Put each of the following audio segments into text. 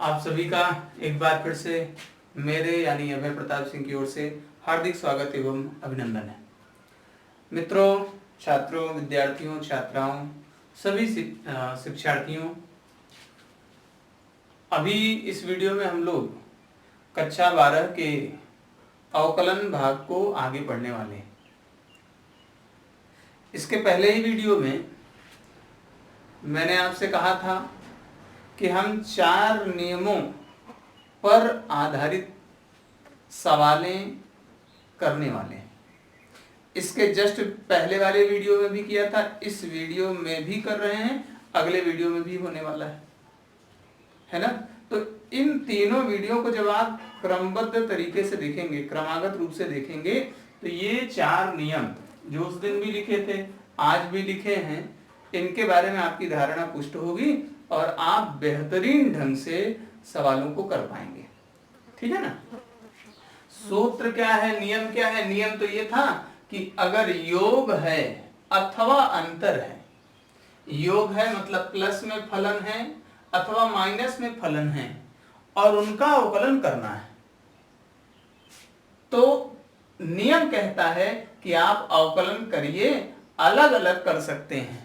आप सभी का एक बार फिर से मेरे यानी अभय प्रताप सिंह की ओर से हार्दिक स्वागत एवं अभिनंदन है। मित्रों, छात्रों, विद्यार्थियों, छात्राओं, सभी शिक्षार्थियों, अभी इस वीडियो में हम लोग कक्षा 12 के अवकलन भाग को आगे पढ़ने वाले हैं। इसके पहले ही वीडियो में मैंने आपसे कहा था कि हम 4 नियमों पर आधारित सवालें करने वाले हैं। इसके जस्ट पहले वाले वीडियो में भी किया था, इस वीडियो में भी कर रहे हैं, अगले वीडियो में भी होने वाला है ना। तो इन तीनों वीडियो को जब आप क्रमबद्ध तरीके से देखेंगे, क्रमागत रूप से देखेंगे, तो ये 4 नियम जो उस दिन भी लिखे थे, आज भी लिखे हैं, इनके बारे में आपकी धारणा पुष्ट होगी और आप बेहतरीन ढंग से सवालों को कर पाएंगे। ठीक है ना। सूत्र क्या है, नियम क्या है? नियम तो ये था कि अगर योग है अथवा अंतर है, योग है मतलब प्लस में फलन है अथवा माइनस में फलन है और उनका अवकलन करना है, तो नियम कहता है कि आप अवकलन करिए, अलग अलग कर सकते हैं।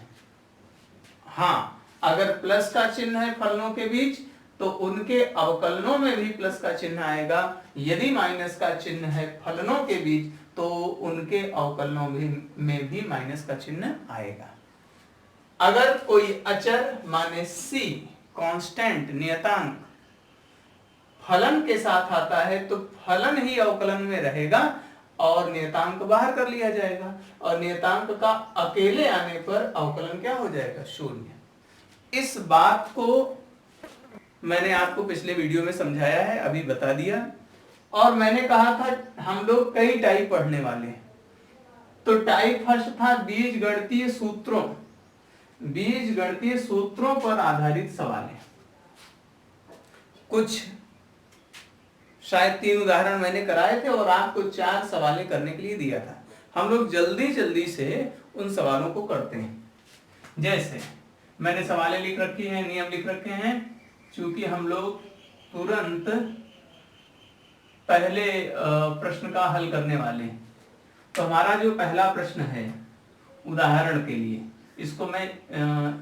हाँ, अगर प्लस का चिन्ह है फलनों के बीच तो उनके अवकलनों में भी प्लस का चिन्ह आएगा, यदि माइनस का चिन्ह है फलनों के बीच तो उनके अवकलनों में भी माइनस का चिन्ह आएगा। अगर कोई अचर माने c कांस्टेंट नियतांक फलन के साथ आता है तो फलन ही अवकलन में रहेगा और नियतांक बाहर कर लिया जाएगा और नियतांक का अकेले आने पर अवकलन क्या हो जाएगा? शून्य। इस बात को मैंने आपको पिछले वीडियो में समझाया है, अभी बता दिया। और मैंने कहा था हम लोग कई टाइप पढ़ने वाले हैं। तो टाइप फर्स्ट था बीजगणितीय सूत्रों, बीजगणितीय सूत्रों पर आधारित सवाल है। कुछ शायद 3 उदाहरण मैंने कराए थे और आपको 4 सवालें करने के लिए दिया था। हम लोग जल्दी जल्दी से उन सवालों को करते हैं। जैसे मैंने सवालें लिख रखी हैं, नियम लिख रखे हैं, चूंकि हम लोग तुरंत पहले प्रश्न का हल करने वाले हैं। तो हमारा जो पहला प्रश्न है उदाहरण के लिए, इसको मैं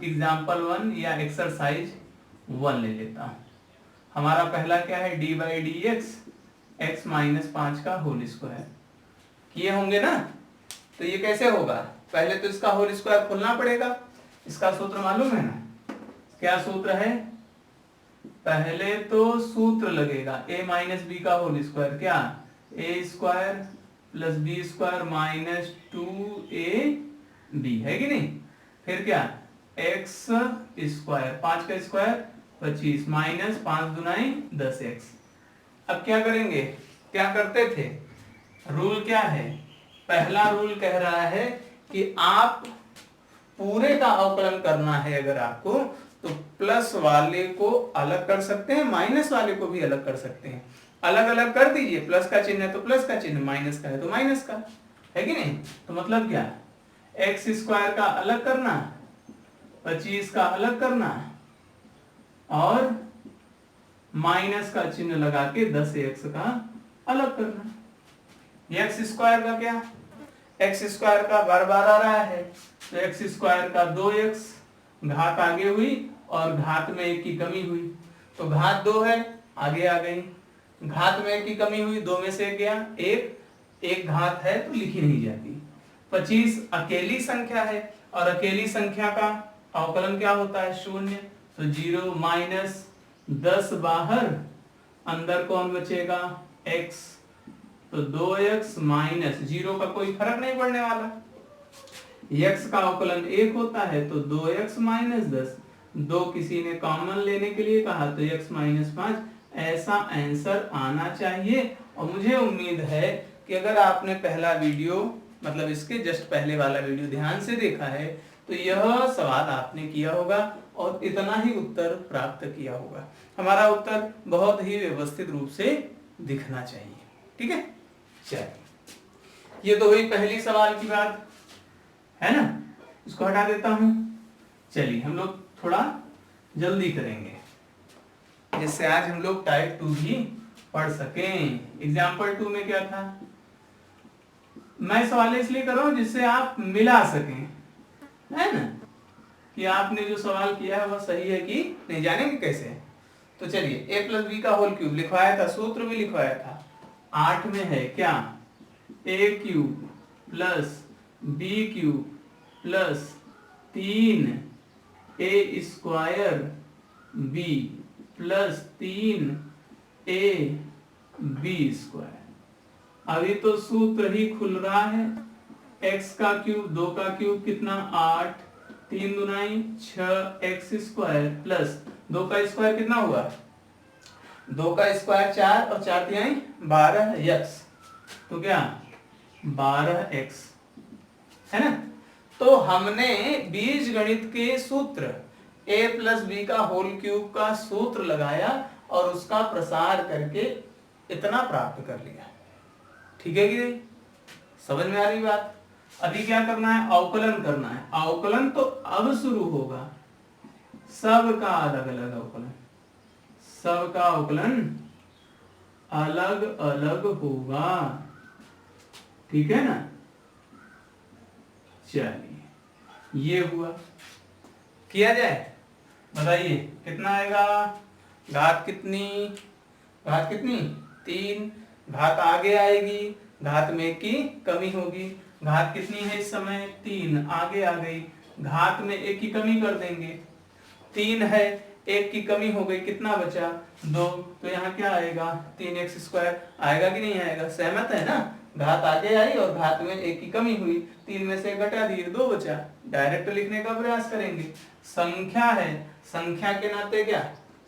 एग्जाम्पल 1 या एक्सरसाइज 1 ले लेता हूं। हमारा पहला क्या है? D by D x x minus 5 का होल स्क्वायर। किए होंगे ना। तो ये कैसे होगा? पहले तो इसका होल स्क्वायर खोलना पड़ेगा। इसका सूत्र मालूम है ना? क्या सूत्र है? पहले तो सूत्र लगेगा a माइनस बी का होल स्क्वायर। क्या? a square plus B square minus 2ab है कि नहीं। फिर क्या? x स्क्वायर, 5 का स्क्वायर 25 माइनस 5 दुनाई 10x। अब क्या करेंगे? क्या करते थे? रूल क्या है? पहला रूल कह रहा है कि आप पूरे का अवकलन करना है अगर आपको, तो प्लस वाले को अलग कर सकते हैं, माइनस वाले को भी अलग कर सकते हैं। अलग अलग कर दीजिए, प्लस का चिन्ह है तो प्लस का चिन्ह, माइनस का है तो माइनस का, है कि नहीं। तो मतलब क्या? एक्स स्क्वायर का अलग करना, 25 का अलग करना और माइनस का चिन्ह लगा के 10x का अलग करना। एक्स स्क्वायर का क्या? एक्स स्क्वायर का बार बार आ रहा है तो एक्स स्क्वायर का 2x, घात आगे हुई और घात में 1 की कमी हुई, तो घात 2 है, आगे आ गई। घात में 1 की कमी हुई, 2 में से 1 गया, एक घात है तो लिखी नहीं जाती। 25 अकेली संख्या है और अकेली संख्या का अवकलन क्या होता है? शून्य। तो 0 माइनस 10 बाहर, अंदर कौन बचेगा? x। तो 2x माइनस 0 का कोई फर्क नहीं पड़ने वाला। x का अवकलन 1 होता है तो 2x माइनस 10, 2 किसी ने कॉमन लेने के लिए कहा तो x माइनस 5। ऐसा आंसर आना चाहिए। और मुझे उम्मीद है कि अगर आपने पहला वीडियो मतलब इसके जस्ट पहले वाला वीडियो ध्यान से देखा है तो यह सवाल आपने किया होगा और इतना ही उत्तर प्राप्त किया होगा। हमारा उत्तर बहुत ही व्यवस्थित रूप से दिखना चाहिए। ठीक है, चलिए, ये तो हुई पहली सवाल की बात, है ना। इसको हटा देता हूं। चलिए हम लोग थोड़ा जल्दी करेंगे। जिससे आज हम लोग टाइप 2 भी पढ़ सकें। एग्जाम्पल 2 में क्या था, मैं सवाल इसलिए कर रहा हूं जिससे आप मिला सकें, है ना, कि आपने जो सवाल किया है वह सही है कि नहीं, जानेंगे कैसे। तो चलिए, a प्लस बी का होल क्यूब लिखवाया था, सूत्र भी लिखवाया था। 8 में है क्या, a cube plus B cube plus 3 a square b plus 3 a b square. अभी तो सूत्र ही खुल रहा है, x का क्यूब 2 का क्यूब कितना 8, 3 दुनाई 6 x स्क्वायर प्लस 2 का स्क्वायर कितना हुआ, 2 का स्क्वायर 4 और 4 तिहाई 12 x, तो क्या 12x, है ना। तो हमने बीजगणित के सूत्र a प्लस बी का होल क्यूब का सूत्र लगाया और उसका प्रसार करके इतना प्राप्त कर लिया। ठीक है कि नहीं, समझ में आ रही बात। अभी क्या करना है, अवकलन करना है। अवकलन तो अब शुरू होगा, सबका अलग अलग अवकलन, सबका अवकलन अलग अलग होगा, ठीक है ना। चलिए, ये हुआ, किया जाए, बताइए कितना आएगा, घात कितनी, घात कितनी 3, घात आगे आएगी, घात में की कमी होगी, घात कितनी है इस समय 3, आगे आ गई, घात में 1 की कमी कर देंगे, 3 है, 1 की कमी हो गई, कितना बचा 2, तो यहाँ क्या आएगा 3x स्क्वायर आएगा कि नहीं आएगा, सहमत है ना। घात आगे आई और घात में 1 की कमी हुई, 3 में से घटा दिए 2 बचा, डायरेक्ट लिखने का प्रयास करेंगे। संख्या है, संख्या के नाते क्या,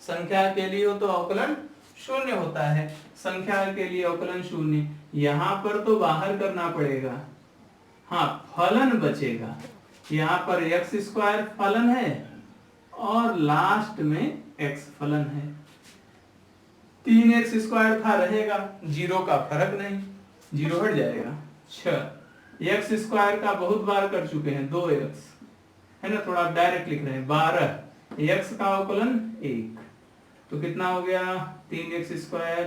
संख्या के लिए हो तो अवकलन शून्य होता है, संख्या के लिए अवकलन शून्य, यहाँ पर तो बाहर करना पड़ेगा, हाँ फलन बचेगा, यहाँ पर x स्क्वायर फलन है और लास्ट में x फलन है, 3x स्क्वायर था रहेगा, 0 का फर्क नहीं, 0 हट जाएगा, 6 x स्क्वायर का बहुत बार कर चुके हैं 2x, है ना, थोड़ा डायरेक्ट लिख रहे हैं, 12 x का अवकलन 1, तो कितना हो गया 3x square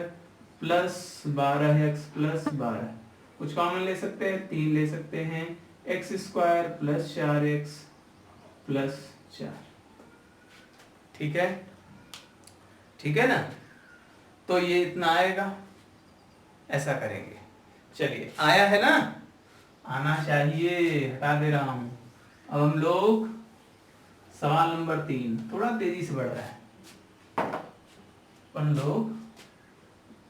plus 12x plus 12, कुछ कॉमन ले सकते हैं 3 ले सकते हैं, x square plus 4x plus 4, ठीक है, ठीक है ना। तो ये इतना आएगा, ऐसा करेंगे। चलिए, आया है ना, आना चाहिए, हटा दे रहा हूं। अब हम लोग सवाल नंबर 3, थोड़ा तेजी से बढ़ रहा है, अपन लोग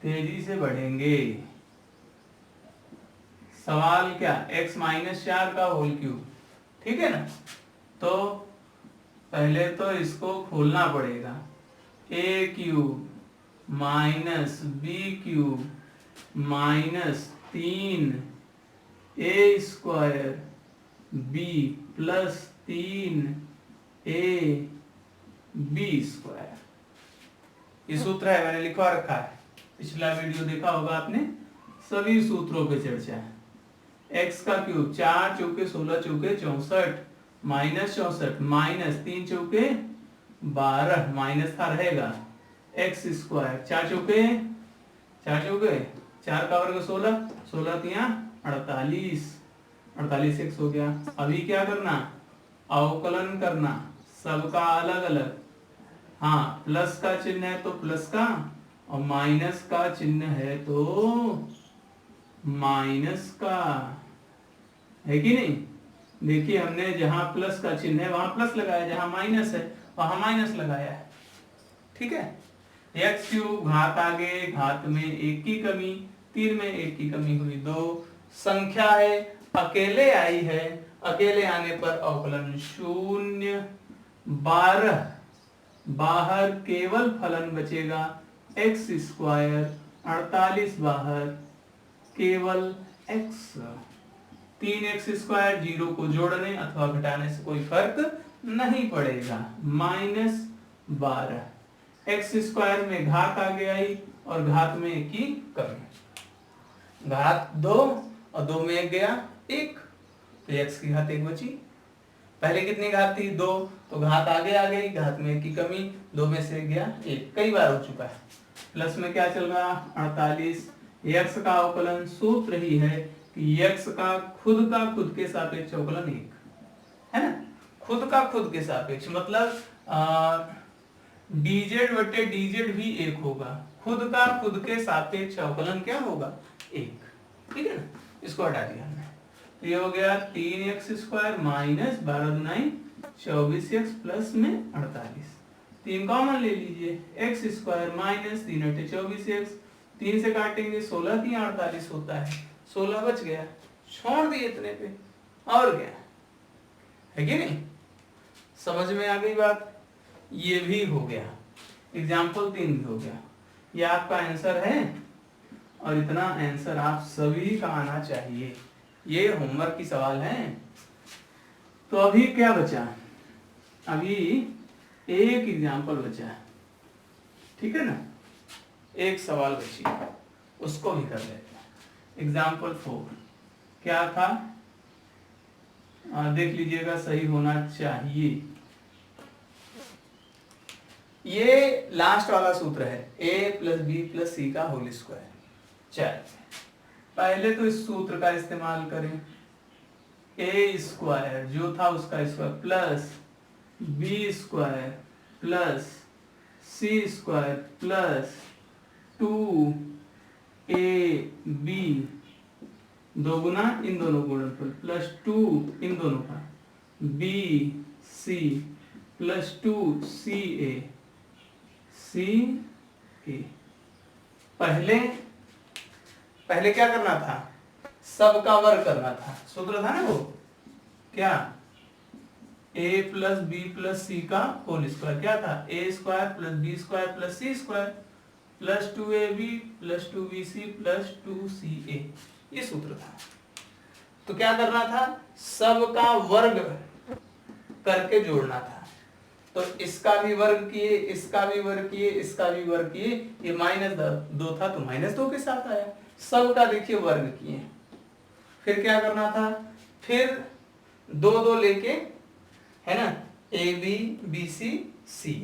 तेजी से बढ़ेंगे। सवाल क्या, x माइनस 4 का होल क्यूब, ठीक है ना। तो पहले तो इसको खोलना पड़ेगा, a cube minus B cube minus 3 a square b plus 3 a b square, ये सूत्र है, मैंने लिखवा रखा है, पिछला वीडियो देखा होगा आपने, सभी सूत्रों पे चर्चा है। x का क्यूब 4 चौके 16 चौके 64 माइनस 64 माइनस 3 चौके 12 माइनस था रहेगा, x स्क्वायर 4 चौके 4 का वर्ग 16, 16 तिया 48, 48x हो गया। अभी क्या करना, अवकलन करना, सबका अलग अलग, हाँ प्लस का चिन्ह है तो प्लस का और माइनस का चिन्ह है तो माइनस का, है कि नहीं। देखिए हमने जहां प्लस का चिन्ह है वहां प्लस लगाया, जहां माइनस है वहां माइनस लगाया है, ठीक है। x क्यूब घात आगे, घात में 1 की कमी, 3 में 1 की कमी हुई 2, संख्या है अकेले आई है, अकेले आने पर अवकलन शून्य, 12 बाहर केवल फलन बचेगा x स्क्वायर, 48 बाहर केवल x, 3x स्क्वायर 0 को जोड़ने अथवा घटाने से कोई फर्क नहीं पड़ेगा, माइनस 12, x स्क्वायर में घात आगे आई और घात में 1 की कमी, घात 2 और 2 में 1 गया 1, तो x की घात 1 बची, पहले कितनी घात थी 2, तो घात आगे आ गई, घात में 1 की कमी, 2 में से गया 1, कई बार हो चुका है। प्लस में क्या चल रहा 48, x का अवकलन सूत्र ही है कि x का खुद के सापेक्ष अवकलन 1 है ना, खुद के सापेक्ष मतलब dz बटे dz भी 1 होगा, खुद के सापेक्ष अवकलन क्या होगा 1, ठीक है ना, इसको हटा दिया हमने। तो ये हो गया 3x² माइनस 12 दूनी 24x प्लस में 48, 3 कॉमन ले लीजिए, x² माइनस 3 × 24x, 3 से काटेंगे 16 3 48 होता है, 16 बच गया, छोड़ दिए इतने पे, और क्या है कि नहीं, समझ में आ गई बात। ये भी हो गया, एग्जाम्पल 3 भी हो गया, ये आपका आंसर है, और इतना आंसर आप सभी का आना चाहिए, ये होमवर्क की सवाल है। तो अभी क्या बचा, अभी एक एग्जाम्पल बचा है, ठीक है ना, एक सवाल बची, उसको भी कर लेते हैं। एग्जाम्पल 4 क्या था, देख लीजिएगा, सही होना चाहिए। ये लास्ट वाला सूत्र है, a + b + c का होल स्क्वायर। चल पहले तो इस सूत्र का इस्तेमाल करें, a² जो था उसका square plus b² plus c² plus 2ab, दो गुना इन दोनों गुणनफल प्लस 2 इन दोनों का bc प्लस 2ca पहले क्या करना था, सबका वर्ग करना था, सूत्र था ना वो क्या, a + b + c का होल स्क्वायर, क्या था a² + b² + c² plus 2ab plus 2bc plus 2ca, ये सूत्र था। तो क्या करना था, सबका वर्ग करके जोड़ना था, तो इसका भी वर्ग किए, इसका भी वर्ग किए, इसका भी वर्ग किए, ये -2 था तो -2 के साथ आया, सबका देखिए वर्ग किए, फिर क्या करना था, फिर 2 लेके, है ना, ab bc ca,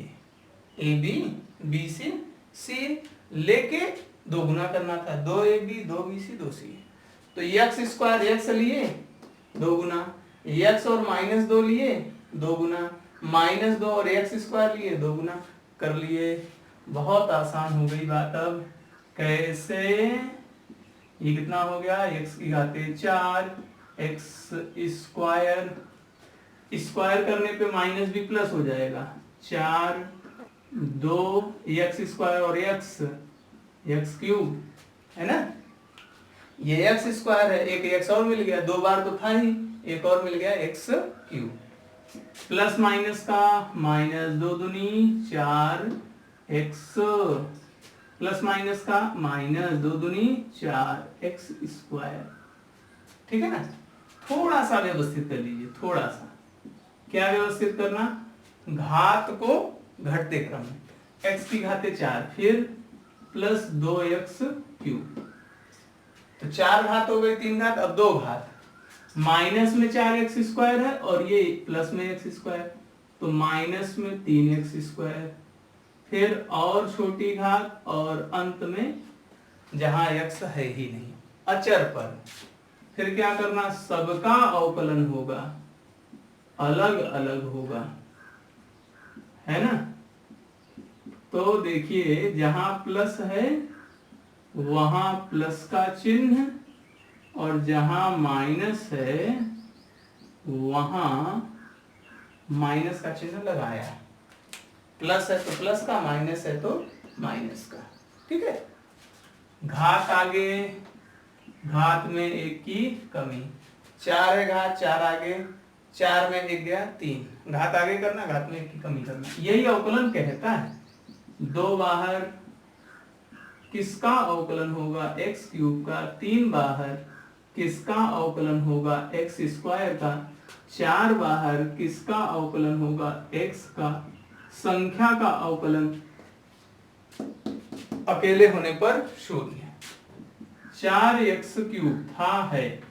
ab bc ca लेके 2 गुना करना था, 2ab 2bc 2ca, तो x² x लिए 2 गुना, x और -2 लिए 2 गुना, -2 और x² लिए 2 गुना कर लिए। बहुत आसान हो गई बात। अब कैसे, ये कितना हो गया, x की घाते 4, x² स्क्वायर करने पे माइनस भी प्लस हो जाएगा, 4 2 x² और x³ है ना, ये x² है, एक x और मिल गया, 2 बार तो था ही, एक और मिल गया x³ प्लस माइनस का -2 दूनी 4x प्लस माइनस का -2 दूनी 4x², ठीक है ना। थोड़ा सा व्यवस्थित कर लीजिए, थोड़ा सा, क्या व्यवस्थित करना, घात को घटते क्रम में, x की घाते 4 फिर प्लस 2x³, तो 4 घात हो गए, 3 घात, अब 2 घात, माइनस में 4x² है और ये प्लस में x², तो माइनस में 3x², फिर और छोटी घात, और अंत में जहां x है ही नहीं अचर पर, फिर क्या करना, सबका अवकलन होगा, अलग अलग होगा, है ना। तो देखिए जहां प्लस है वहां प्लस का चिन्ह, और जहां माइनस है वहां माइनस का चिन्ह लगाया, प्लस है तो प्लस का, माइनस है तो माइनस का, ठीक है। घात आगे, घात में 1 की कमी, 4 है घात, 4 आगे, 4 में 1 गया 3, घात आगे करना, घात में 1 की कमी करना, यही अवकलन कहता है। 2 बाहर किसका अवकलन होगा, x³ का, 3 बाहर किसका अवकलन होगा, x² का, 4 बाहर किसका अवकलन होगा, x का, संख्या का अवकलन अकेले होने पर 0, 4x³ था है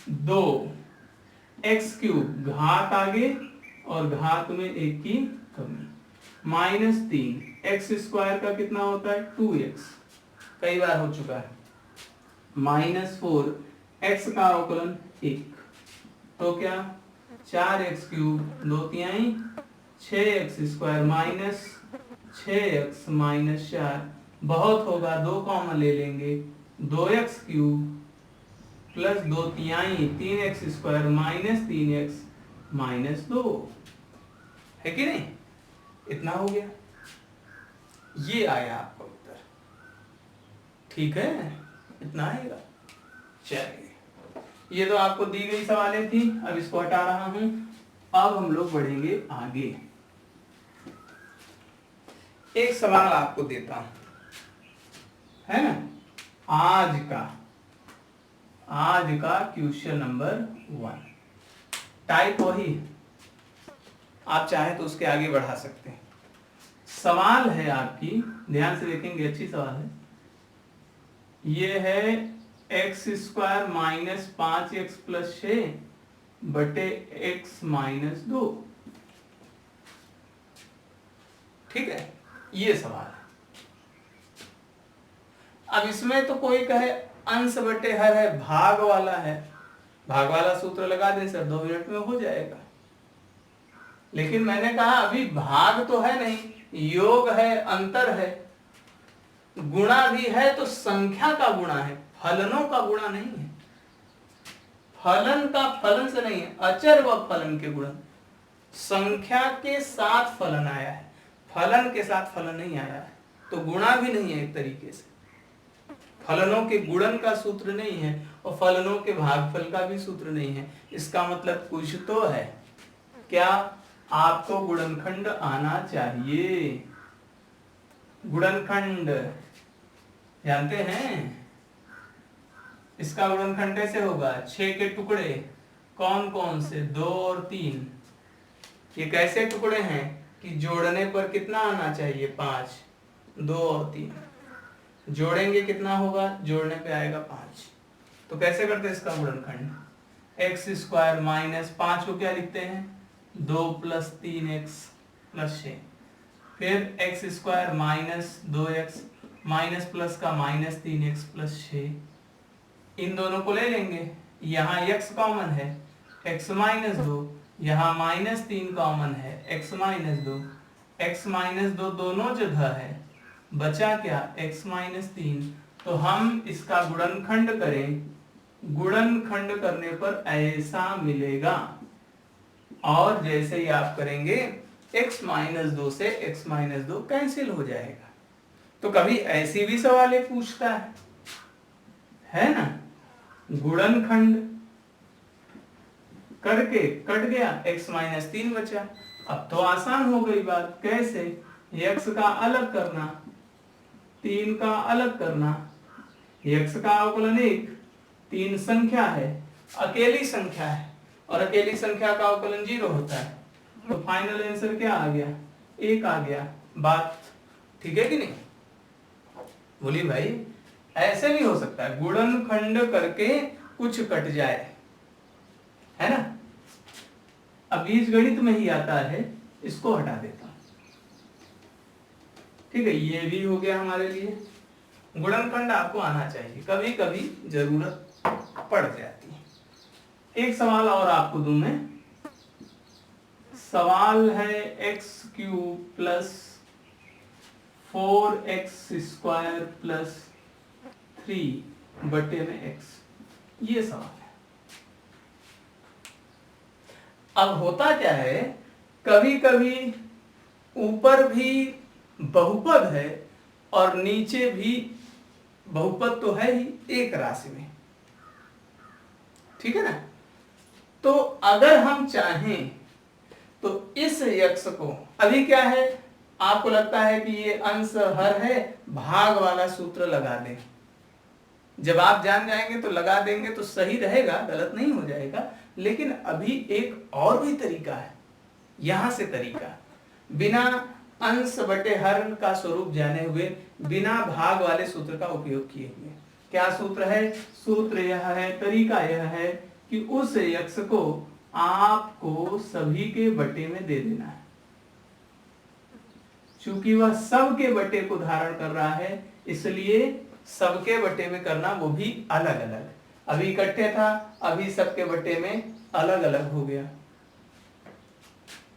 2, एक्स क्यूब घात आगे और घात में एक की कमी, -3 एक्स स्क्वायर का कितना होता है 2x, कई बार हो चुका है, -4 एक्स का अवकलन 1, तो क्या 4x क्यूब 2 तिहाई 6x square minus 6x minus 4, बहुत होगा 2 कॉमन ले लेंगे, 2x क्यूब प्लस 2 तिहाई 3x square minus 3x minus 2, है कि नहीं? इतना हो गया, ये आया आपका उत्तर, ठीक है, इतना आएगा। चलिए, ये तो आपको दी गई सवालें थी, अब इसको हटा रहा हूं, अब हम लोग बढ़ेंगे आगे। एक सवाल आपको देता हूं, है ना, आज का क्वेश्चन नंबर 1, टाइप वही, आप चाहे तो उसके आगे बढ़ा सकते हैं। सवाल है आपकी, ध्यान से देखेंगे, अच्छी सवाल है, ये है x square minus 5x plus 6 बटे x माइनस 2, ठीक है, ये सवाल है। अब इसमें तो कोई कहे अंश बटे हर है, भाग वाला है, भाग वाला सूत्र लगा दे सर, 2 मिनट में हो जाएगा, लेकिन मैंने कहा अभी भाग तो है नहीं, योग है, अंतर है, गुणा भी है तो संख्या का गुणा है, फलनों का गुणा नहीं है, फलन का फलन से नहीं है, अचर व फलन के गुणन, संख्या के साथ फलन आया है, फलन के साथ फलन नहीं आया है, तो गुणा भी नहीं है, एक तरीके से फलनों के गुणन का सूत्र नहीं है और फलनों के भागफल का भी सूत्र नहीं है, इसका मतलब कुछ तो है, क्या आपको गुणनखंड आना चाहिए, गुणनखंड जानते हैं, इसका गुणनखंड कैसे होगा, 6 के टुकड़े, कौन कौन से, 2 और 3, ये कैसे टुकड़े हैं कि जोड़ने पर कितना आना चाहिए 5, 2 और 3, जोड़ेंगे कितना होगा, जोड़ने पे आएगा 5, तो कैसे करते हैं इसका गुणनखंड, एक्स स्क्वायर माइनस 5 को क्या लिखते हैं 2 प्लस 3x प्लस 6, फिर x square minus 2x minus plus का माइनस 3x प्लस 6, इन दोनों को ले लेंगे, यहाँ x कॉमन है, x माइनस 2, यहाँ माइनस 3 कॉमन है, x माइनस 2, x माइनस 2 दोनों जगह है, बचा क्या x माइनस 3, तो हम इसका गुणनखंड करें, गुणनखंड करने पर ऐसा मिलेगा, और जैसे ही आप करेंगे x माइनस 2 से x माइनस 2 कैंसिल हो जाएगा, तो कभी ऐसी भी सवाल पूछता है ना, गुणनखंड करके कट गया, x माइनस 3 बचा, अब तो आसान हो गई बात, कैसे, x का अलग करना, 3 का अलग करना, x का अवकलन 1, 3 संख्या है, अकेली संख्या है, और अकेली संख्या का अवकलन 0 होता है, तो फाइनल आंसर क्या आ गया, 1 आ गया, बात ठीक है कि नहीं, बोलिए भाई, ऐसे भी हो सकता है, गुणनखंड करके कुछ कट जाए, है ना, अब बीजगणित में ही आता है, इसको हटा देता हूं, ठीक है, ये भी हो गया हमारे लिए, गुणनखंड आपको आना चाहिए, कभी कभी जरूरत पड़ जाती है। एक सवाल और आपको दूं मैं, सवाल है x cube plus 4x square plus 3 बटे में x, ये सवाल है। अब होता क्या है, कभी कभी ऊपर भी बहुपद है और नीचे भी बहुपद तो है ही एक राशि में, ठीक है ना, तो अगर हम चाहें तो इस यक्ष को, अभी क्या है, आपको लगता है कि ये अंश हर है, भाग वाला सूत्र लगा दें, जब आप जान जाएंगे तो लगा देंगे तो सही रहेगा, गलत नहीं हो जाएगा, लेकिन अभी एक और भी तरीका है, यहां से तरीका, बिना अंश बटे हर का स्वरूप जाने हुए, बिना भाग वाले सूत्र का उपयोग किए हुए, क्या सूत्र है, सूत्र यह है, तरीका यह है कि उस यक्ष को आपको सभी के बटे में दे देना है। चूंकि वह सब के बटे को धारण कर रहा है इसलिए सबके बटे में करना, वो भी अलग अलग। अभी इकट्ठे था, अभी सबके बटे में अलग अलग हो गया।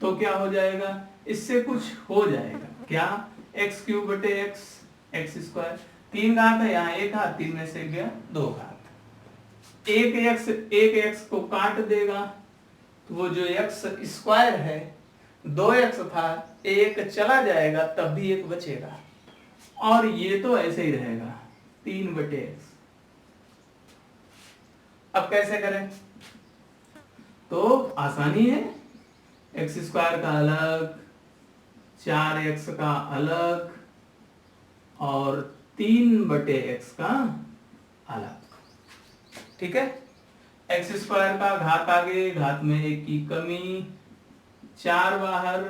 तो क्या हो जाएगा, इससे कुछ हो जाएगा क्या, एक्स क्यूब बटे एक्स, एक्स स्क्वायर। 3 घात है यहाँ, 1 घात, 3 में से गया 2 घात। एक एक्स को काट देगा तो वो जो एक्स स्क्वायर है, 2x था, 1 चला जाएगा तब भी 1 बचेगा, और ये तो ऐसे ही रहेगा 3 बटे एक्स। अब कैसे करें, तो आसानी है, एक्स स्क्वायर का अलग, 4x का अलग, और 3 बटे एक्स का अलग। ठीक है, एक्स स्क्वायर का घात आगे, घात में 1 की कमी, 4 बाहर,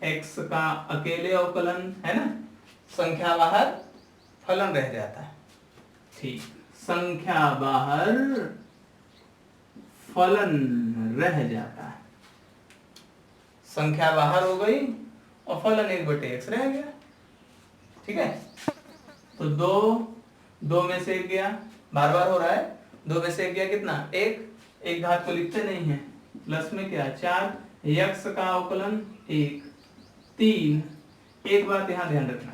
x का अकेले अवकलन है ना, संख्या बाहर फलन रह जाता है। ठीक, संख्या बाहर फलन रह जाता है, संख्या बाहर हो गई और फलन 1 बटे एक्स रह गया। ठीक है, तो 2 में से 1 गया, बार बार हो रहा है, 2 में से 1 गया कितना, 1 घात को लिखते नहीं है, प्लस में क्या 4, x का अवकलन 1, 3। एक बात यहाँ ध्यान रखना,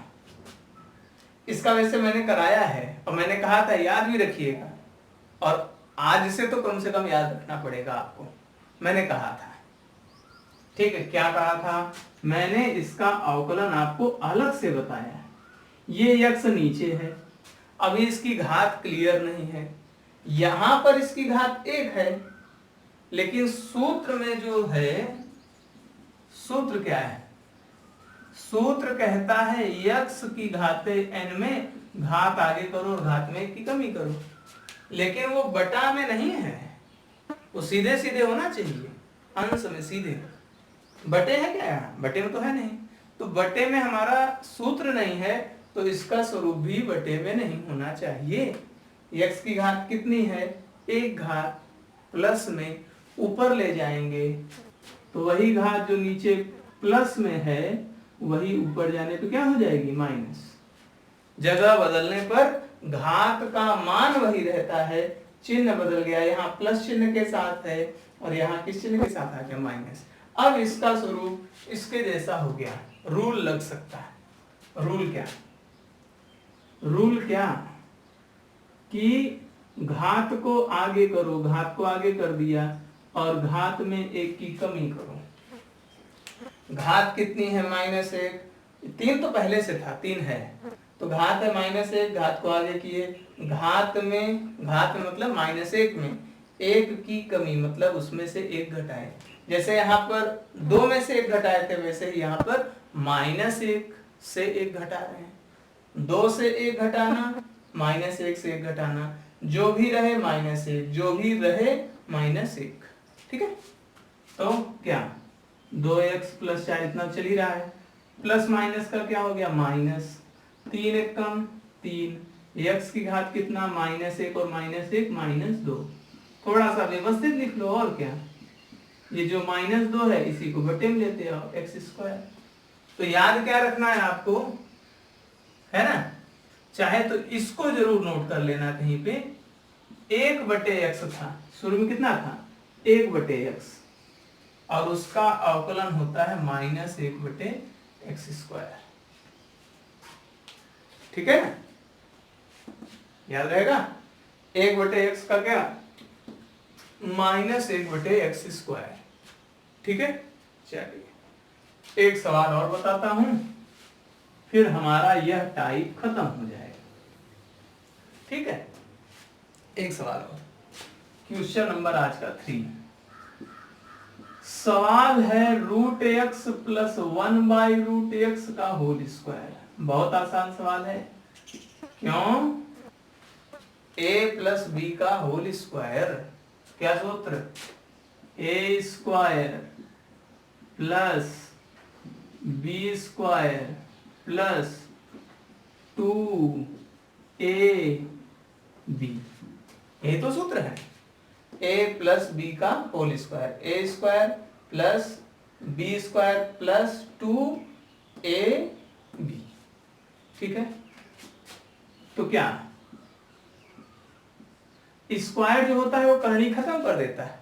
इसका वैसे मैंने कराया है और मैंने कहा था याद भी रखिएगा, और आज से तो कम से कम याद रखना पड़ेगा आपको, मैंने कहा था। ठीक है, क्या कहा था मैंने, इसका अवकलन आपको अलग से बताया है। ये x नीचे है, अभी इसकी घात क्लियर नहीं है, यहां पर इसकी घात 1 है, लेकिन सूत्र में जो है, सूत्र क्या है, सूत्र कहता है x की घाते n में घात आगे करो और घात में 1 की कमी करो, लेकिन वो बटा में नहीं है, वो सीधे सीधे होना चाहिए, अंश में सीधे। बटे है क्या यहाँ, बटे में तो है नहीं, तो बटे में हमारा सूत्र नहीं है, तो इसका स्वरूप भी बटे में नहीं होना चाहिए। x की घात कितनी है, 1 घात, प्लस में ऊपर ले जाएंगे तो वही घात जो नीचे प्लस में है वही ऊपर जाने पे क्या हो जाएगी, माइनस। जगह बदलने पर घात का मान वही रहता है, चिन्ह बदल गया, यहाँ प्लस चिन्ह के साथ है और यहाँ किस चिन्ह के साथ आ गया, माइनस। अब इसका स्वरूप इसके जैसा हो गया, रूल लग सकता है। रूल क्या, रूल क्या कि घात को आगे करो, घात को आगे कर दिया और घात में 1 की कमी करो। घात कितनी है, -1, 3 तो पहले से था, 3 है, तो घात है -1, घात को आगे किए, घात में मतलब -1 में 1 की कमी, मतलब उसमें से 1 घटाए। जैसे यहाँ पर 2 में से 1 घटाए थे, वैसे ही यहाँ पर -1 से 1 घटा रहे हैं। 2 से 1 घटाना, -1 से 1 घटाना, जो भी रहे -1, जो भी रहे -1। ठीक है, तो क्या 2x + 4 इतना चल ही रहा है, प्लस माइनस का क्या हो गया, माइनस, 3 एक कम 3, x की घात कितना, -1 और -1 -2। थोड़ा सा व्यवस्थित लिख लो, और क्या, ये जो -2 है इसी को बटे में लेते हो, x²। तो याद क्या रखना है आपको, है ना, चाहे तो इसको जरूर नोट कर लेना कहीं पे, 1 बटे x था, शुरू में कितना था, 1 बटे x, और उसका अवकलन होता है -1 बटे x²। ठीक है, याद रहेगा, 1 बटे x का क्या, -1 बटे x²। ठीक है, चलिए एक सवाल और बताता हूं, फिर हमारा यह टाइप खत्म हो जाएगा। ठीक है, एक सवाल और, क्वेश्चन नंबर आज का 3। सवाल है √x + 1/√x का होल स्क्वायर। बहुत आसान सवाल है, क्यों, a + b का होल स्क्वायर, क्या सूत्र, a² + b² + 2ab, ये तो सूत्र है। ए प्लस बी का whole square, A square plus B square plus 2ab, ठीक है। तो क्या स्क्वायर जो होता है वो करनी खत्म कर देता है,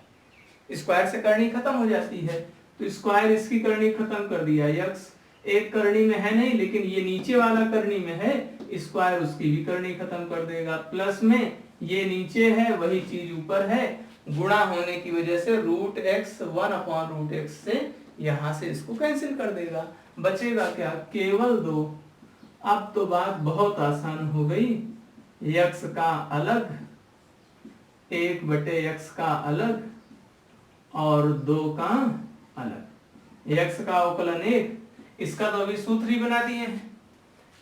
स्क्वायर से करनी खत्म हो जाती है, तो स्क्वायर इसकी करनी खत्म कर दिया, यक्स एक करनी में है नहीं लेकिन ये नीचे वाला करनी में है, स्क्वायर उसकी भी करनी खत्म कर देगा, प्लस में ये नीचे है वही चीज ऊपर है, गुणा होने की वजह से रूट एक्स 1/√x से यहां से इसको कैंसिल कर देगा, बचेगा क्या, केवल 2। अब तो बात बहुत आसान हो गई, x का अलग 1/x का अलग और 2 का अलग, x का अवकलन 1, इसका तो अभी सूत्र ही बना दिए हैं,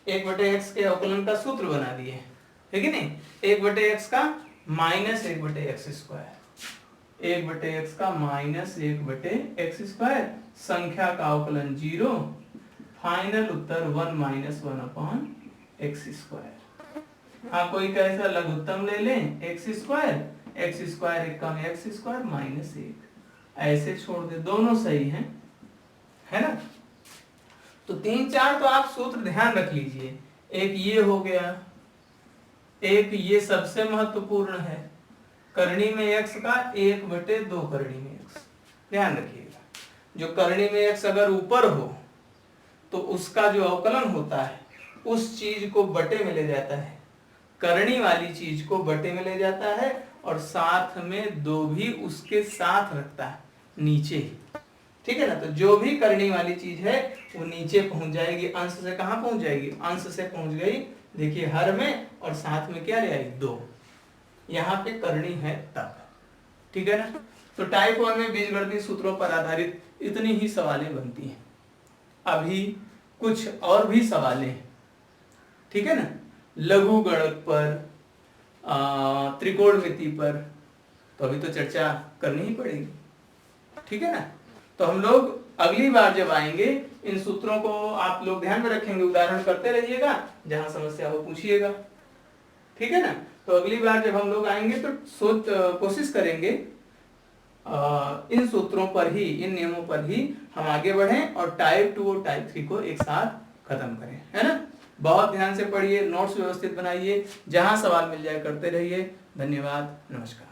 1/x के अवकलन का सूत्र बना दिए हैं, है कि नहीं, 1/x का माइनस 1/x स्क्वायर, 1/x का माइनस 1/x स्क्वायर, संख्या का अवकलन 0, फाइनल उत्तर 1 - 1/x स्क्वायर। हाँ कोई कैसा लघुत्तम ले लें, x स्क्वायर 1 कम x स्क्वायर माइनस 1, ऐसे छोड़ दे, दोनों सही हैं, है ना। तो 3 4 तो आप सूत्र ध्यान रख लीजिए, एक ये हो गया, एक ये सबसे महत्वपूर्ण है, करनी में x का 1/2 करनी में x, ध्यान रखिएगा, जो करनी में x अगर ऊपर हो तो उसका जो अवकलन होता है उस चीज को बटे में ले जाता है, करनी वाली चीज को बटे में ले जाता है और साथ में 2 भी उसके साथ रखता है नीचे, ठीक है ना। तो जो भी करनी वाली चीज है वो नीचे पहुंच जाएगी, अंश से कहां पहुंच जाएगी, अंश से पहुंच गई, देखिए हर में, और साथ में क्या ले आई 2, यहाँ पे करनी है तब, ठीक है ना। तो टाइप 1 में बीजगणितीय सूत्रों पर आधारित इतनी ही सवालें बनती हैं, अभी कुछ और भी सवालें, ठीक है ना, लघु गणक पर, त्रिकोणमिति पर, तो अभी तो चर्चा करनी ही पड़ेगी, ठीक है ना। तो हम लोग अगली बार जब आएंगे इन सूत्रों को आप लोग ध्यान में रखेंगे, उदाहरण करते रहिएगा, जहां समस्या हो पूछिएगा, ठीक है ना। तो अगली बार जब हम लोग आएंगे तो कोशिश करेंगे इन सूत्रों पर ही, इन नियमों पर ही हम आगे बढ़ें और टाइप 2 और टाइप 3 को एक साथ खत्म करें, है ना। बहुत ध्यान से पढ़िए, नोट्स व्यवस्थित बनाइए, जहां सवाल मिल जाए करते रहिए। धन्यवाद, नमस्कार।